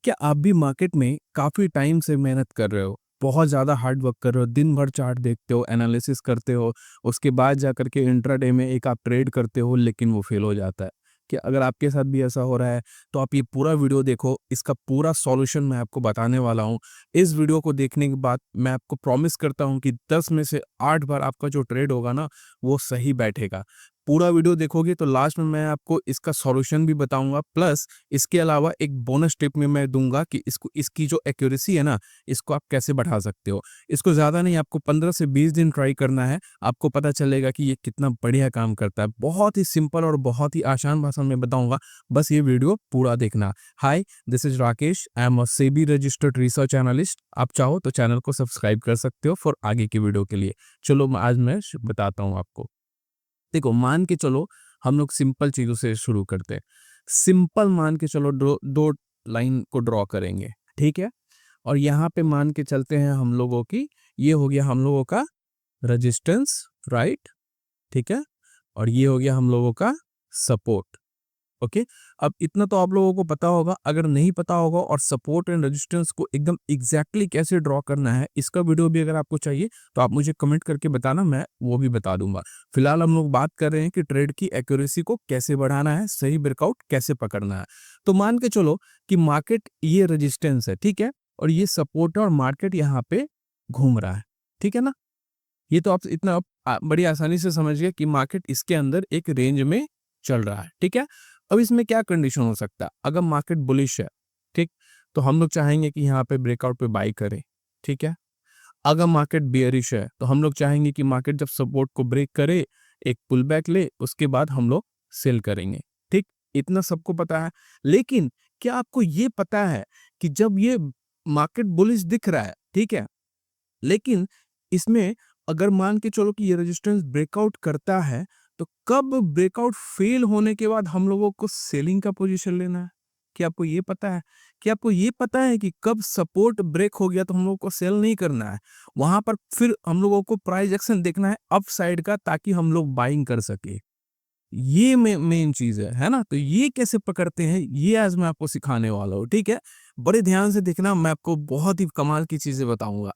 क्या आप भी मार्केट में काफ़ी टाइम से मेहनत कर रहे हो, बहुत ज़्यादा हार्ड वर्क कर रहे हो, दिन भर चार्ट देखते हो, एनालिसिस करते हो, उसके बाद जाकर के इंट्राडे में एक आप ट्रेड करते हो लेकिन वो फेल हो जाता है। क्या अगर आपके साथ भी ऐसा हो रहा है, तो आप ये पूरा वीडियो देखो, इसका पूरा सॉल्यूशन मैं आपको बताने वाला हूँ। इस वीडियो को देखने के बाद मैं आपको प्रॉमिस करता हूँ कि 10 में से 8 बार आपका जो ट्रेड होगा ना, वो सही बैठेगा। पूरा वीडियो देखोगे तो लास्ट में मैं आपको इसका सॉल्यूशन भी बताऊँगा, प्लस इसके अलावा एक बोनस टिप में मैं दूँगा कि इसकी जो एक्यूरेसी है ना, इसको आप कैसे बढ़ा सकते हो। इसको ज़्यादा नहीं, आपको 15 से 20 दिन ट्राई करना है, आपको पता चलेगा कि ये कितना बढ़िया काम करता है। बहुत ही सिंपल और बहुत ही आसान भाषा में बताऊँगा, बस ये वीडियो पूरा देखना। Hi, this is Rakesh, I am a SEBI registered research analyst. आप चाहो तो चैनल को सब्सक्राइब कर सकते हो फॉर आगे की वीडियो के लिए। चलो आज मैं बताता हूँ आपको। देखो, मान के चलो हम लोग सिंपल चीज़ों से शुरू करते हैं। सिंपल मान के चलो दो लाइन को ड्रॉ करेंगे, ठीक है? और यहाँ पे मान के चलते हैं हम लोगों की, ये हो गया हम लोगों का रेजिस्टेंस, राइट? ठीक है? और ये हो गया हम लोगों का सपोर्ट। ओके। अब इतना तो आप लोगों को पता होगा, अगर नहीं पता होगा और सपोर्ट एंड रेजिस्टेंस को एकदम एग्जैक्टली कैसे ड्रॉ करना है, इसका वीडियो भी अगर आपको चाहिए तो आप मुझे कमेंट करके बताना, मैं वो भी बता दूंगा। फिलहाल हम लोग बात कर रहे हैं कि ट्रेड की एक्यूरेसी को कैसे बढ़ाना है, सही ब्रेकआउट कैसे पकड़ना है। तो मान के चलो कि मार्केट ये रेजिस्टेंस है, ठीक है, और ये सपोर्ट है और मार्केट यहाँ पे घूम रहा है, ठीक है ना। ये तो आप इतना बड़ी आसानी से समझ गए कि मार्केट इसके अंदर एक रेंज में चल रहा है, ठीक है। अब इसमें क्या कंडीशन हो सकता है, अगर मार्केट बुलिश है, ठीक, तो हम लोग चाहेंगे कि यहाँ पे ब्रेकआउट पे बाई करें, ठीक है। अगर मार्केट बेयरिश है तो हम लोग चाहेंगे कि मार्केट जब सपोर्ट को ब्रेक करे, एक पुल बैक ले, उसके बाद हम लोग सेल करेंगे, ठीक। इतना सबको पता है। लेकिन क्या आपको ये पता है कि जब ये मार्केट बुलिश दिख रहा है, ठीक है, लेकिन इसमें अगर मान के चलो कि ये रेजिस्टेंस ब्रेकआउट करता है, तो कब ब्रेकआउट फेल होने के बाद हम लोगों को सेलिंग का पोजीशन लेना है? क्या आपको ये पता है? क्या आपको ये पता है कि कब सपोर्ट ब्रेक हो गया तो हम लोगों को सेल नहीं करना है? वहां पर फिर हम लोगों को प्राइस एक्शन देखना है अप साइड का, ताकि हम लोग बाइंग कर सके। ये मेन चीज है ना। तो ये कैसे पकड़ते हैं, ये आज मैं आपको सिखाने वाला हूँ, ठीक है। बड़े ध्यान से देखना, मैं आपको बहुत ही कमाल की चीजें बताऊंगा,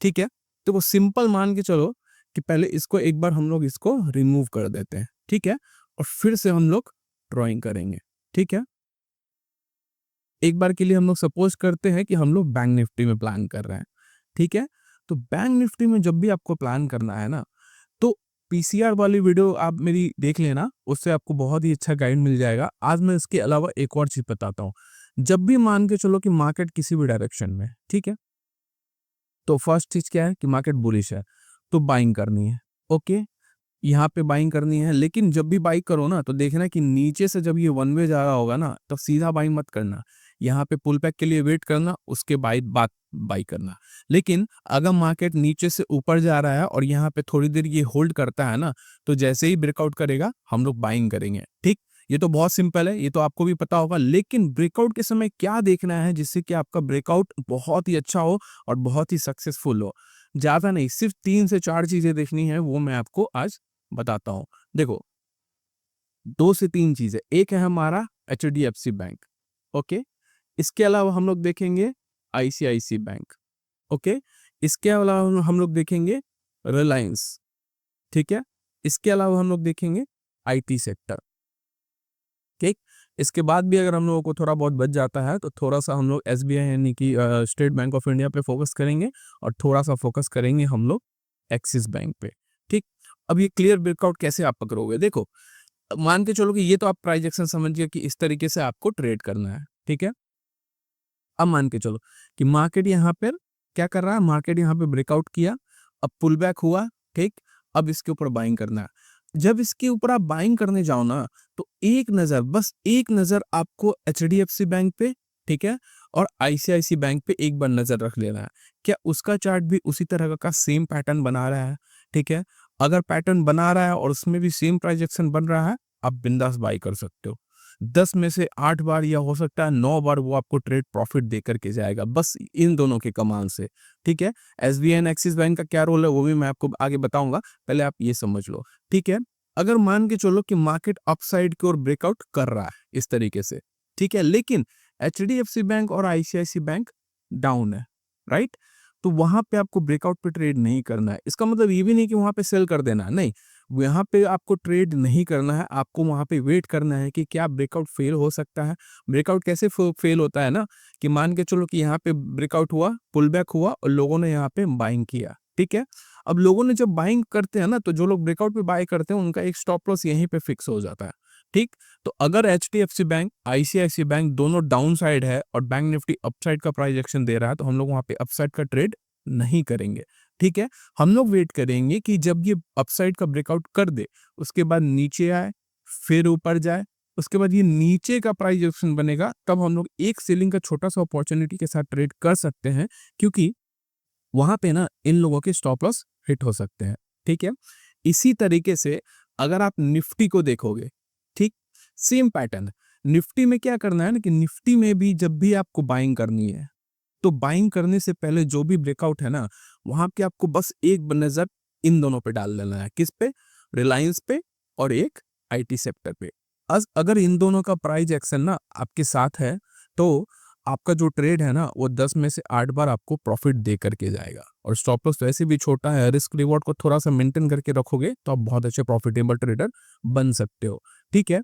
ठीक है। तो वो सिंपल मान के चलो कि पहले इसको एक बार हम लोग इसको रिमूव कर देते हैं, ठीक है, और फिर से हम लोग ड्राइंग करेंगे, ठीक है। एक बार के लिए हम लोग सपोज करते हैं कि हम लोग बैंक निफ्टी में प्लान कर रहे हैं, ठीक है। तो बैंक निफ्टी में जब भी आपको प्लान करना है ना, तो पीसीआर वाली वीडियो आप मेरी देख लेना, उससे आपको बहुत ही अच्छा गाइड मिल जाएगा। आज मैं इसके अलावा एक और चीज बताता हूँ। जब भी मान के चलो कि मार्केट किसी भी डायरेक्शन में, ठीक है, तो फर्स्ट चीज क्या है कि मार्केट बुलिश है, तो बाइंग करनी है। ओके, यहाँ पे बाइंग करनी है, लेकिन जब भी बाई करो ना, तो देखना कि नीचे से जब ये वन वे जा रहा होगा ना, तब सीधा बाई मत करना। यहाँ पे पुल बैक के लिए वेट करना, उसके बाद बाई करना। लेकिन अगर मार्केट नीचे से ऊपर जा रहा है और यहाँ पे थोड़ी देर ये होल्ड करता है ना, तो जैसे ही ब्रेकआउट करेगा हम लोग बाइंग करेंगे, ठीक। ये तो बहुत सिंपल है, ये तो आपको भी पता होगा। लेकिन ब्रेकआउट के समय क्या देखना है जिससे कि आपका ब्रेकआउट बहुत ही अच्छा हो और बहुत ही सक्सेसफुल हो। ज्यादा नहीं, सिर्फ 3 से 4 चीजें देखनी है, वो मैं आपको आज बताता हूँ। देखो, 2 से 3 चीज़ें। एक है हमारा एचडीएफसी बैंक, ओके? इसके अलावा हम लोग देखेंगे आईसीआईसी बैंक, ओके? इसके अलावा हम लोग देखेंगे रिलायंस, ठीक है? इसके अलावा हम लोग देखेंगे आईटी सेक्टर, ठीक? इसके बाद भी अगर हम लोगों को थोड़ा बहुत बच जाता है, तो थोड़ा-सा हम लोग एसबीआई यानी कि स्टेट बैंक ऑफ इंडिया पे फोकस करेंगे और थोड़ा-सा फोकस करेंगे हम लोग एक्सिस बैंक पे, ठीक? अब ये क्लियर ब्रेकआउट कैसे आप पकड़ोगे? देखो, मान के चलो कि ये तो आप प्राइस एक्शन समझ गए कि इस तरीके से आपको ट्रेड करना है, ठीक है। अब मान के चलो कि मार्केट यहाँ पर क्या कर रहा है, मार्केट यहाँ पे ब्रेकआउट किया, अब पुल बैक हुआ, ठीक। अब इसके ऊपर बाइंग करना है। जब इसके ऊपर आप बाइंग करने जाओ ना, तो एक नजर, बस एक नजर आपको एचडीएफसी बैंक पे, ठीक है, और आईसीआईसी बैंक पे एक बार नजर रख लेना है। क्या उसका चार्ट भी उसी तरह का सेम पैटर्न बना रहा है, ठीक है। अगर पैटर्न बना रहा है और उसमें भी सेम प्राइजेक्शन बन रहा है, आप बिंदास बाई कर सकते हो। 10 में से 8 बार या हो सकता है 9 बार वो आपको ट्रेड प्रॉफिट दे करके जाएगा, बस इन दोनों के कमाल से, ठीक है। एसबीआई एंड एक्सिस बैंक का क्या रोल है वो भी मैं आपको आगे बताऊंगा, पहले आप ये समझ लो, ठीक है। अगर मान के चलो कि मार्केट अपसाइड की ओर ब्रेकआउट कर रहा है इस तरीके से, ठीक है, लेकिन एचडीएफसी बैंक और आईसीआईसी बैंक डाउन है, राइट? तो वहाँ पे आपको ब्रेकआउट पे ट्रेड नहीं करना है। इसका मतलब ये भी नहीं कि वहाँ पे सेल कर देना है, नहीं। यहाँ पे आपको ट्रेड नहीं करना है, आपको वहाँ पे वेट करना है कि क्या ब्रेकआउट फेल हो सकता है। ब्रेकआउट कैसे फेल होता है ना, कि मान के चलो कि यहाँ पे ब्रेकआउट हुआ, पुल बैक हुआ और लोगों ने यहाँ पे बाइंग किया, ठीक है? अब लोगों ने जब बाइंग करते हैं ना, तो जो लोग ब्रेकआउट पे बाय करते हैं उनका एक स्टॉप लॉस यहीं पे फिक्स हो जाता है, ठीक? तो अगर एचडीएफसी बैंक, आईसीआईसी बैंक दोनों डाउन साइड है और बैंक निफ्टी अपसाइड का प्राइस एक्शन दे रहा है, तो हम लोग वहाँ पे अपसाइड का ट्रेड नहीं करेंगे, ठीक है? हम लोग वेट करेंगे कि जब ये अपसाइड का ब्रेकआउट कर दे, उसके बाद नीचे आए, फिर ऊपर जाए, उसके बाद ये नीचे का प्राइस एक्शन बनेगा, तब हम लोग एक सेलिंग का छोटा-सा अपॉर्चुनिटी के साथ ट्रेड कर सकते हैं, क्योंकि वहाँ पे ना इन लोगों के स्टॉप लॉस हिट हो सकते हैं, ठीक है? इसी तरीके से अगर आप निफ्टी को देखोगे, ठीक? सेम पैटर्न है। निफ्टी में क्या करना है ना, कि निफ्टी में भी जब भी आपको बाइंग करनी है, तो बाइंग करने से पहले जो भी ब्रेकआउट है ना, वहाँ पे आपको बस एक नज़र इन दोनों पे डाल देना है। किस पे? रिलायंस पे और एक आईटी सेक्टर पे। अगर इन दोनों का प्राइस एक्शन ना आपके साथ है, तो आपका जो ट्रेड है ना, वो 10 में से 8 बार आपको प्रॉफिट दे करके जाएगा। और स्टॉप लॉस वैसे भी छोटा है, रिस्क रिवॉर्ड को थोड़ा-सा मेंटेन करके रखोगे, तो आप बहुत अच्छे प्रॉफिटेबल ट्रेडर बन सकते हो, ठीक है?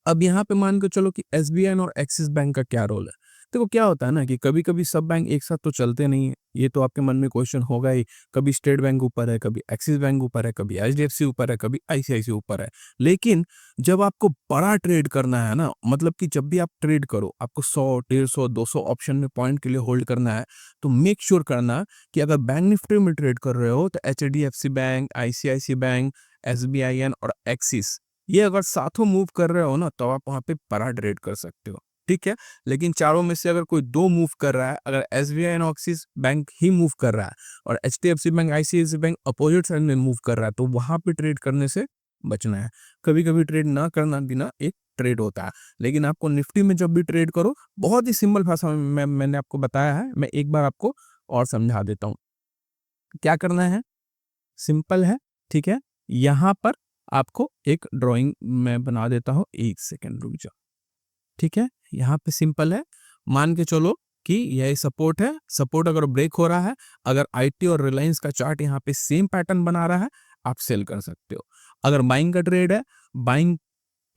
अब यहाँ पे मान के चलो कि एसबीआई और एक्सिस बैंक का क्या रोल है। देखो क्या होता है ना, कि कभी-कभी सब बैंक एक साथ तो चलते नहीं है। ये तो आपके मन में क्वेश्चन होगा ही। कभी स्टेट बैंक ऊपर है, कभी एक्सिस बैंक ऊपर है, कभी एचडीएफसी ऊपर है, कभी आईसीआईसी ऊपर है। लेकिन जब आपको बड़ा ट्रेड करना है ना, मतलब कि जब भी आप ट्रेड करो, आपको 100, 150, 200 ऑप्शन में पॉइंट के लिए होल्ड करना है, तो मेक श्योर करना कि अगर बैंक निफ्टी में ट्रेड कर रहे हो, तो HDFC bank, ICICI bank, SBIN और एक्सिस, ये अगर साथों मूव कर रहे हो ना, तो आप वहाँ पे बड़ा ट्रेड कर सकते हो, ठीक है? लेकिन चारों में से अगर कोई 2 मूव कर रहा है, अगर एसबीआई एंड एक्सिस बैंक ही मूव कर रहा है और HDFC bank, ICICI bank opposite side में मूव कर रहा है, तो वहाँ पे ट्रेड करने से बचना है। कभी-कभी ट्रेड ना करना भी ना एक ट्रेड होता है। लेकिन आपको निफ्टी में जब भी ट्रेड करो, बहुत ही सिंपल भाषा में मैंने आपको बताया है, मैं एक बार आपको और समझा देता हूँ। क्या करना है? सिंपल है, ठीक है? यहाँ पर आपको एक ड्राइंग मैं बना देता हूँ, 1 सेकंड रुक जाओ, ठीक है? यहाँ पे सिंपल है, मान के चलो कि यह सपोर्ट है, सपोर्ट अगर ब्रेक हो रहा है, अगर आईटी और रिलायंस का चार्ट यहाँ पे सेम पैटर्न बना रहा है, आप सेल कर सकते हो। अगर बाइंग का ट्रेड है, बाइंग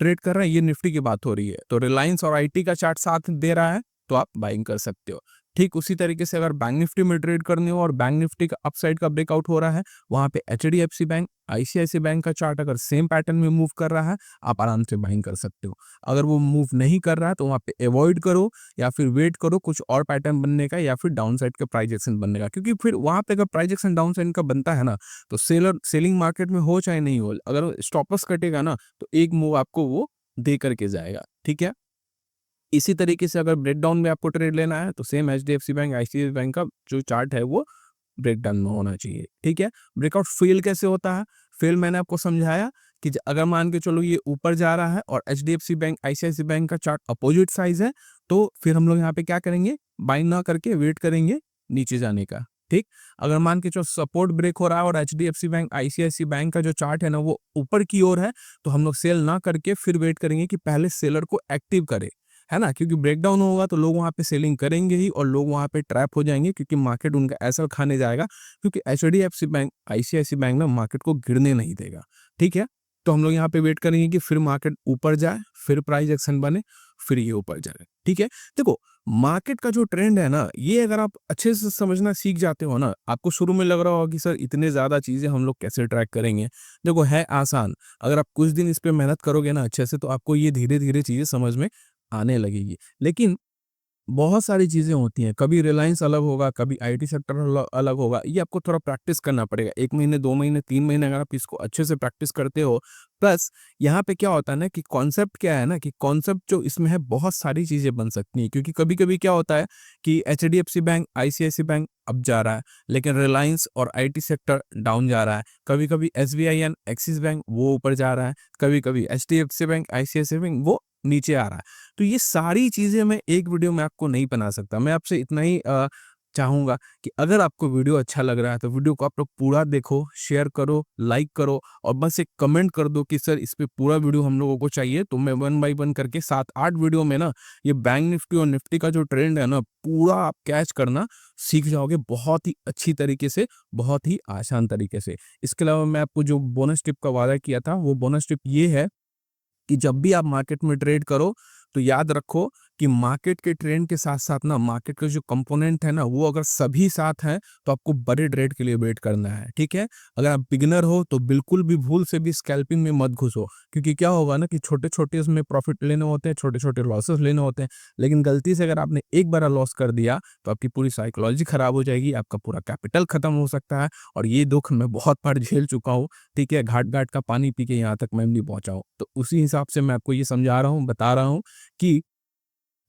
ट्रेड कर रहे हैं, ये निफ्टी की बात हो रही है, तो रिलायंस और आईटी का चार्ट साथ दे रहा है, तो आप बाइंग कर सकते हो। ठीक उसी तरीके से अगर बैंक निफ्टी में ट्रेड करनी हो और बैंक निफ्टी का अपसाइड का ब्रेकआउट हो रहा है, वहाँ पे एचडीएफसी बैंक, आईसीआईसी बैंक का चार्ट अगर सेम पैटर्न में मूव कर रहा है, आप आराम से बाइंग कर सकते हो। अगर वो मूव नहीं कर रहा है, तो वहाँ पे अवॉइड करो या फिर वेट करो कुछ और पैटर्न बनने का, या फिर डाउन साइड का प्राइस एक्शन बनने का, क्योंकि फिर वहाँ पे अगर प्राइस एक्शन डाउन साइड का बनता है ना, तो सेलिंग मार्केट में हो चाहे नहीं हो, अगर स्टॉप लॉस कटेगा ना, तो एक मूव आपको वो दे करके जाएगा, ठीक है? इसी तरीके से अगर ब्रेकडाउन में आपको ट्रेड लेना है, तो same HDFC bank, ICICI bank का जो चार्ट है वो ब्रेकडाउन में होना चाहिए, ठीक है? ब्रेकआउट फेल कैसे होता है? फेल मैंने आपको समझाया कि अगर मान के चलो ये ऊपर जा रहा है और एचडीएफसी बैंक, आईसीआईसी बैंक का चार्ट अपोजिट साइज है, तो फिर हम लोग यहाँ पे क्या करेंगे? बाइंग ना करके वेट करेंगे नीचे जाने का, ठीक? अगर मान के चलो सपोर्ट ब्रेक हो रहा है और एचडीएफसी बैंक, आईसीआईसी बैंक का जो चार्ट है ना वो ऊपर की ओर है, तो हम लोग सेल ना करके फिर वेट करेंगे कि पहले सेलर को एक्टिव करे, है ना? क्योंकि ब्रेकडाउन होगा तो लोग वहाँ पे सेलिंग करेंगे ही और लोग वहाँ पे ट्रैप हो जाएँगे, क्योंकि मार्केट उनका ऐसा खाने जाएगा, क्योंकि एचडीएफसी बैंक, आईसीआईसी बैंक ना मार्केट को गिरने नहीं देगा, ठीक है? तो हम लोग यहाँ पे वेट करेंगे कि फिर मार्केट ऊपर जाए, फिर प्राइस एक्शन बने, फिर ये ऊपर जाए, ठीक है? देखो, मार्केट का जो ट्रेंड है ना, ये अगर आप अच्छे से समझना सीख जाते हो ना, आपको शुरू में लग रहा होगा कि सर इतने ज़्यादा चीज़ें हम लोग कैसे ट्रैक करेंगे? देखो है आसान, अगर आप कुछ दिन इस पे मेहनत करोगे ना अच्छे से, तो आपको ये धीरे-धीरे चीज़ें समझ में आने लगेगी। लेकिन बहुत सारी चीज़ें होती हैं, कभी रिलायंस अलग होगा, कभी आईटी सेक्टर अलग होगा, ये आपको थोड़ा प्रैक्टिस करना पड़ेगा। 1 महीने, 2 महीने, 3 महीने अगर आप इसको अच्छे से प्रैक्टिस करते हो, प्लस यहाँ पे क्या होता है ना, कि कॉन्सेप्ट क्या है ना, कि कॉन्सेप्ट जो इसमें है बहुत सारी चीज़ें बन सकती हैं, क्योंकि कभी-कभी क्या होता है कि HDFC bank, ICICI bank up जा रहा है, लेकिन रिलायंस और आईटी सेक्टर डाउन जा रहा है। कभी-कभी एसबीआईएन, एक्सिस बैंक वो ऊपर जा रहा है, कभी-कभी एचडीएफसी बैंक, आईसीआईसी बैंक वो नीचे आ रहा है। तो ये सारी चीज़ें मैं एक वीडियो में आपको नहीं बना सकता। मैं आपसे इतना ही चाहूँगा कि अगर आपको वीडियो अच्छा लग रहा है तो वीडियो को आप लोग पूरा देखो, शेयर करो, लाइक करो और बस एक कमेंट कर दो कि सर इस पे पूरा वीडियो हम लोगों को चाहिए। तो मैं 1 बाय 1 करके 7-8 वीडियो में ना ये बैंक निफ्टी और निफ्टी का जो ट्रेंड है ना पूरा आप कैच करना सीख जाओगे बहुत ही अच्छी तरीके से, बहुत ही आसान तरीके से। इसके अलावा मैं आपको जो बोनस टिप का वादा किया था वो बोनस टिप ये है कि जब भी आप मार्केट में ट्रेड करो तो याद रखो कि मार्केट के ट्रेंड के साथ-साथ ना मार्केट के जो कंपोनेंट है ना वो अगर सभी साथ हैं तो आपको बड़े ट्रेड के लिए वेट करना है, ठीक है? अगर आप बिगिनर हो तो बिल्कुल भी भूल से भी स्कैल्पिंग में मत घुसो क्योंकि क्या होगा ना कि छोटे-छोटे उसमें प्रॉफिट लेने होते हैं, छोटे-छोटे लॉसेस लेने होते हैं। लेकिन गलती से अगर आपने एक बार लॉस कर दिया तो आपकी पूरी साइकोलॉजी खराब हो जाएगी, आपका पूरा कैपिटल खत्म हो सकता है और ये दुःख मैं बहुत बार झेल चुका हूँ। ठीक है, घाट-घाट का पानी पी के यहाँ तक मैं भी पहुँचा हूँ। तो उसी हिसाब से मैं आपको ये समझा रहा हूँ, बता रहा हूँ कि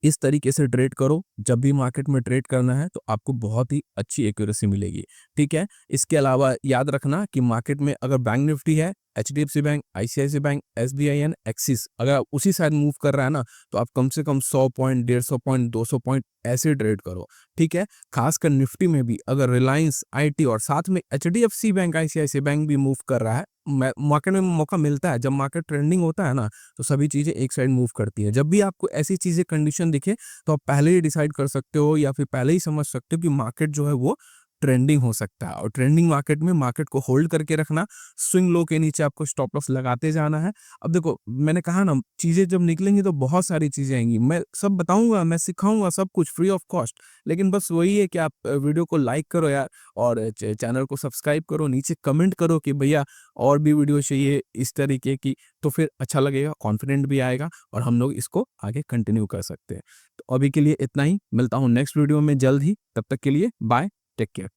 इस तरीके से ट्रेड करो, जब भी मार्केट में ट्रेड करना है तो आपको बहुत ही अच्छी एक्यूरेसी मिलेगी, ठीक है? इसके अलावा याद रखना कि मार्केट में अगर बैंक निफ्टी है, HDFC bank, ICICI bank, SBI and axis अगर आप उसी साइड मूव कर रहा है ना, तो आप कम से कम 100 पॉइंट, 150 पॉइंट, 200 पॉइंट ऐसे ट्रेड करो, ठीक है? खासकर निफ्टी में भी अगर रिलायंस, आईटी और साथ में एचडीएफसी बैंक, आईसीआईसीआई बैंक भी मूव कर रहा है, मार्केट में मौका मिलता है, जब मार्केट ट्रेंडिंग होता है ना, तो सभी चीज़ें एक साइड मूव करती है। जब भी आपको ऐसी चीज़ें कंडीशन दिखे, तो आप पहले ही डिसाइड कर सकते हो या फिर पहले ही समझ सकते हो कि मार्केट जो है वो ट्रेंडिंग हो सकता है और ट्रेंडिंग मार्केट में मार्केट को होल्ड करके रखना, स्विंग लो के नीचे आपको स्टॉप लॉस लगाते जाना है। अब देखो, मैंने कहा ना चीज़ें जब निकलेंगी तो बहुत सारी चीज़ें आएँगी। मैं सब बताऊँगा, मैं सिखाऊँगा सब कुछ फ्री ऑफ कॉस्ट। लेकिन बस वही है कि आप वीडियो को लाइक करो यार और चैनल को सब्सक्राइब करो, नीचे कमेंट करो कि भैया और भी वीडियो चाहिए इस तरीके की, तो फिर अच्छा लगेगा, कॉन्फिडेंट भी आएगा और हम लोग इसको आगे कंटिन्यू कर सकते हैं। तो अभी के लिए इतना ही, मिलता हूँ नेक्स्ट वीडियो में जल्द ही, तब तक के लिए बाय, टेक केयर।